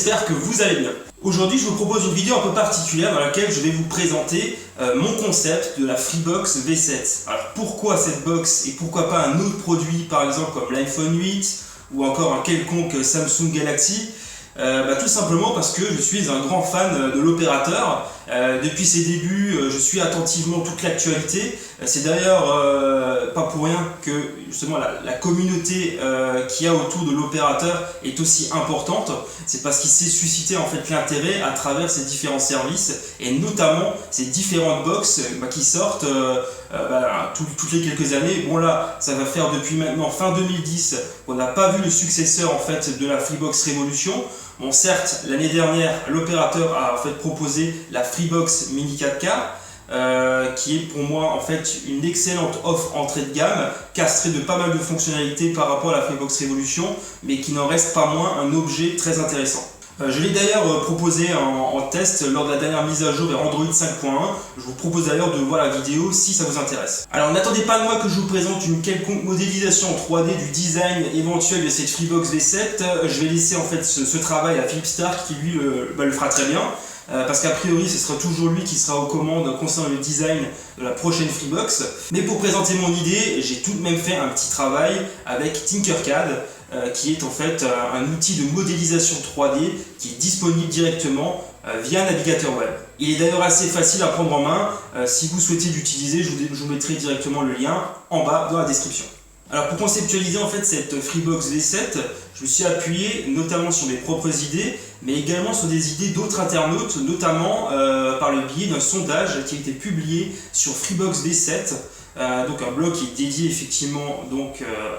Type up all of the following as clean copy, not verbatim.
j'espère que vous allez bien. Aujourd'hui, je vous propose une vidéo un peu particulière dans laquelle je vais vous présenter mon concept de la Freebox V7. Alors pourquoi cette box et pourquoi pas un autre produit, par exemple comme l'iPhone 8 ou encore un quelconque Samsung Galaxy? Tout simplement parce que je suis un grand fan de l'opérateur. Depuis ses débuts, je suis attentivement toute l'actualité. C'est d'ailleurs pas pour rien que justement la communauté qu'il y a autour de l'opérateur est aussi importante. C'est parce qu'il s'est suscité en fait l'intérêt à travers ces différents services et notamment ces différentes box qui sortent toutes les quelques années. Bon là, ça va faire depuis maintenant fin 2010 qu'on n'a pas vu le successeur en fait de la Freebox Révolution. Bon, certes, l'année dernière, l'opérateur a en fait proposé la Freebox Mini 4K, qui est pour moi en fait une excellente offre entrée de gamme, castrée de pas mal de fonctionnalités par rapport à la Freebox Révolution, mais qui n'en reste pas moins un objet très intéressant. Je l'ai d'ailleurs proposé en test lors de la dernière mise à jour vers Android 5.1. Je vous propose d'ailleurs de voir la vidéo si ça vous intéresse. Alors n'attendez pas de moi que je vous présente une quelconque modélisation en 3D du design éventuel de cette Freebox V7. Je vais laisser en fait ce travail à Philippe Starck qui lui le fera très bien. Parce qu'a priori ce sera toujours lui qui sera aux commandes concernant le design de la prochaine Freebox. Mais pour présenter mon idée, j'ai tout de même fait un petit travail avec Tinkercad, qui est en fait un outil de modélisation 3D qui est disponible directement via un navigateur web. Il est d'ailleurs assez facile à prendre en main. Si vous souhaitez l'utiliser, je vous mettrai directement le lien en bas dans la description. Alors pour conceptualiser en fait cette Freebox V7, je me suis appuyé notamment sur mes propres idées, mais également sur des idées d'autres internautes, notamment par le biais d'un sondage qui a été publié sur Freebox V7, donc un blog qui est dédié effectivement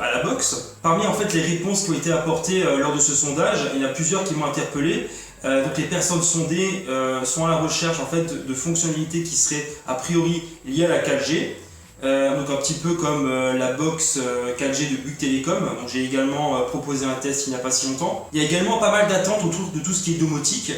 à la box. Parmi en fait les réponses qui ont été apportées lors de ce sondage, il y en a plusieurs qui m'ont interpellé. Donc les personnes sondées sont à la recherche en fait de fonctionnalités qui seraient a priori liées à la 4G. Donc un petit peu comme la box 4G de Bouygues Telecom, dont j'ai également proposé un test il n'y a pas si longtemps. Il y a également pas mal d'attentes autour de tout ce qui est domotique,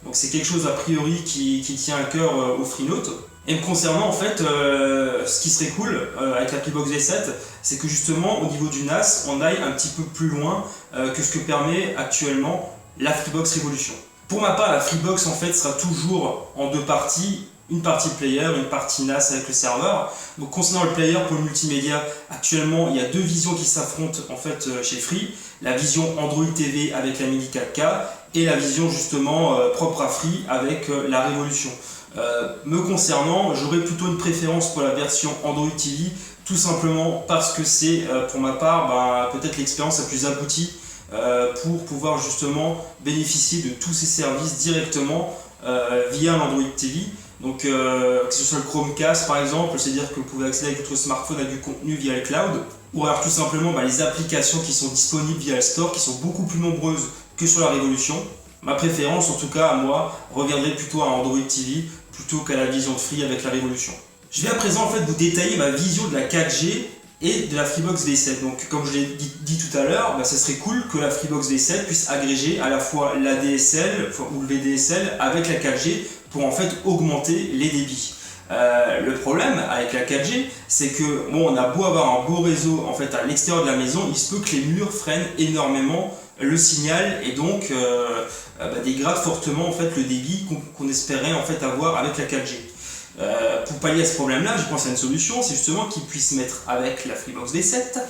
donc c'est quelque chose a priori qui tient à cœur aux Freenotes. Et me concernant en fait, ce qui serait cool avec la Freebox V7, c'est que justement au niveau du NAS, on aille un petit peu plus loin que ce que permet actuellement la Freebox Révolution. Pour ma part, la Freebox en fait sera toujours en deux parties. Une partie player, une partie NAS avec le serveur. Donc concernant le player pour le multimédia, actuellement il y a deux visions qui s'affrontent en fait chez Free. La vision Android TV avec la Mini 4K et la vision justement propre à Free avec la Révolution. Me concernant, j'aurais plutôt une préférence pour la version Android TV, tout simplement parce que c'est pour ma part peut-être l'expérience la plus aboutie pour pouvoir justement bénéficier de tous ces services directement via l'Android TV. Donc que ce soit le Chromecast par exemple, c'est-à-dire que vous pouvez accéder avec votre smartphone à du contenu via le cloud, ou alors tout simplement les applications qui sont disponibles via le store, qui sont beaucoup plus nombreuses que sur la Révolution. Ma préférence en tout cas à moi reviendrait plutôt à Android TV plutôt qu'à la vision de Free avec la Révolution. Je vais à présent en fait vous détailler ma vision de la 4G et de la Freebox V7. Donc comme je l'ai dit tout à l'heure, ce serait cool que la Freebox V7 puisse agréger à la fois l'ADSL ou le VDSL avec la 4G pour en fait augmenter les débits. Le problème avec la 4G, c'est que on a beau avoir un beau réseau en fait à l'extérieur de la maison, il se peut que les murs freinent énormément le signal et donc dégradent fortement en fait le débit qu'on espérait en fait avoir avec la 4G. Pour pallier à ce problème-là, je pense à une solution, c'est justement qu'ils puissent mettre avec la Freebox V7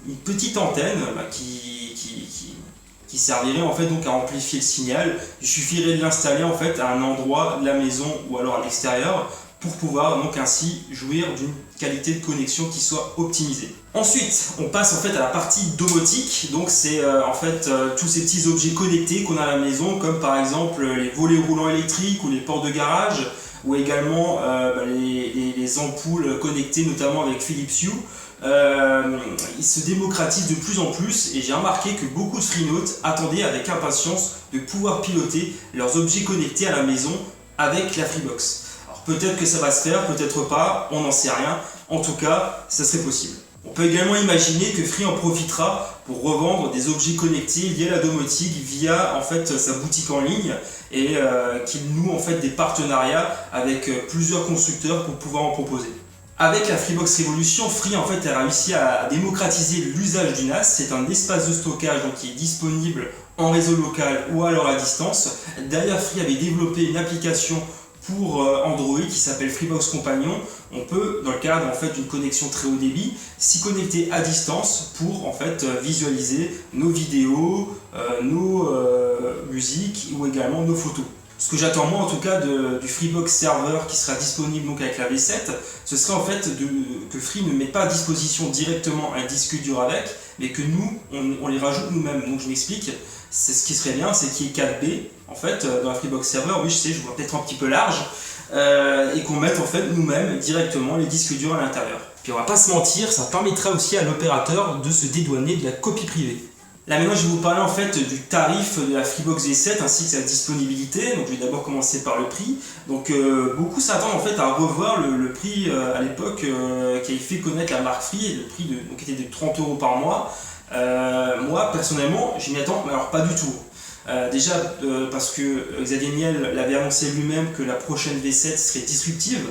une petite antenne qui servirait en fait donc à amplifier le signal. Il suffirait de l'installer en fait à un endroit de la maison ou alors à l'extérieur pour pouvoir donc ainsi jouir d'une qualité de connexion qui soit optimisée. Ensuite, on passe en fait à la partie domotique. Donc c'est en fait tous ces petits objets connectés qu'on a à la maison, comme par exemple les volets roulants électriques ou les portes de garage, ou également les ampoules connectées notamment avec Philips Hue. Ils se démocratisent de plus en plus et j'ai remarqué que beaucoup de Freenotes attendaient avec impatience de pouvoir piloter leurs objets connectés à la maison avec la Freebox. Alors peut-être que ça va se faire, peut-être pas, on n'en sait rien. En tout cas, ça serait possible. On peut également imaginer que Free en profitera pour revendre des objets connectés liés à la domotique via en fait sa boutique en ligne et qu'il noue en fait des partenariats avec plusieurs constructeurs pour pouvoir en proposer. Avec la Freebox Révolution, Free en fait a réussi à démocratiser l'usage du NAS. C'est un espace de stockage donc, qui est disponible en réseau local ou alors à distance. D'ailleurs, Free avait développé une application pour Android qui s'appelle Freebox Companion. On peut, dans le cadre en fait, d'une connexion très haut débit, s'y connecter à distance pour en fait, visualiser nos vidéos, nos musiques ou également nos photos. Ce que j'attends moi en tout cas du Freebox Server qui sera disponible donc avec la V7, ce serait en fait que Free ne mette pas à disposition directement un disque dur avec, mais que nous, on les rajoute nous-mêmes. Donc je m'explique, c'est ce qui serait bien, c'est qu'il y ait 4B en fait dans la Freebox Server. Oui, je sais, je vois peut-être un petit peu large, et qu'on mette en fait nous-mêmes directement les disques durs à l'intérieur. Puis on va pas se mentir, ça permettra aussi à l'opérateur de se dédouaner de la copie privée. Là maintenant je vais vous parler en fait du tarif de la Freebox V7 ainsi que sa disponibilité. Donc je vais d'abord commencer par le prix. Donc beaucoup s'attendent en fait à revoir le prix à l'époque qui avait fait connaître la marque Free, le prix donc, était de 30 € par mois. Moi personnellement je m'y attends, mais alors pas du tout. Déjà parce que Xavier Niel l'avait annoncé lui-même que la prochaine V7 serait disruptive.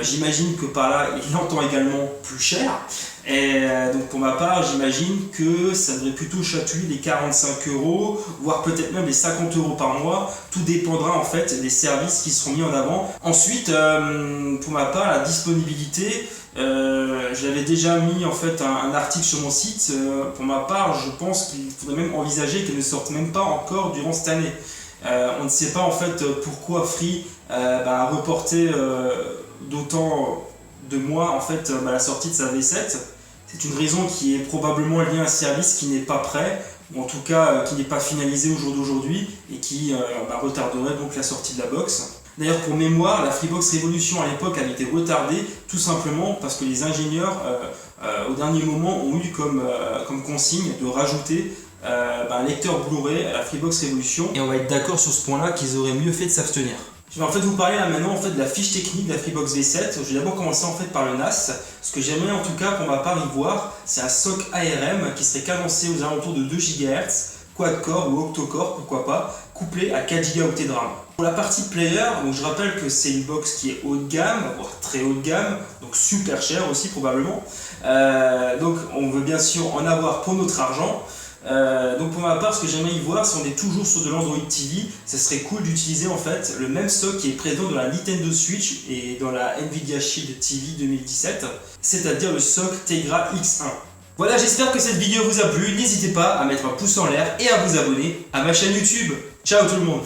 J'imagine que par là il entend également plus cher. Et donc pour ma part, j'imagine que ça devrait plutôt chatouiller les 45 €, voire peut-être même les 50 € par mois. Tout dépendra en fait des services qui seront mis en avant. Ensuite, pour ma part, la disponibilité, j'avais déjà mis en fait un article sur mon site. Pour ma part, je pense qu'il faudrait même envisager qu'elle ne sorte même pas encore durant cette année. On ne sait pas en fait pourquoi Free a reporté d'autant de mois en fait la sortie de sa V7. C'est une raison qui est probablement liée à un service qui n'est pas prêt, ou en tout cas qui n'est pas finalisé au jour d'aujourd'hui et qui retarderait donc la sortie de la box. D'ailleurs pour mémoire, la Freebox Révolution à l'époque avait été retardée tout simplement parce que les ingénieurs au dernier moment ont eu comme consigne de rajouter un lecteur Blu-ray à la Freebox Révolution, et on va être d'accord sur ce point là qu'ils auraient mieux fait de s'abstenir. Je vais en fait vous parler là maintenant en fait de la fiche technique de la Freebox V7. Je vais d'abord commencer en fait par le NAS. Ce que j'aimerais en tout cas pour ma part y voir, c'est un SoC ARM qui serait cadencé aux alentours de 2 GHz, quad-core ou octo-core, pourquoi pas, couplé à 4 Go de RAM. Pour la partie player, donc je rappelle que c'est une box qui est haut de gamme, voire très haut de gamme, donc super cher aussi probablement. Donc on veut bien sûr en avoir pour notre argent. Donc pour ma part, ce que j'aimerais y voir, si on est toujours sur de l'Android TV, ça serait cool d'utiliser en fait le même SoC qui est présent dans la Nintendo Switch et dans la Nvidia Shield TV 2017, c'est-à-dire le SoC Tegra X1. Voilà, j'espère que cette vidéo vous a plu. N'hésitez pas à mettre un pouce en l'air et à vous abonner à ma chaîne YouTube. Ciao tout le monde!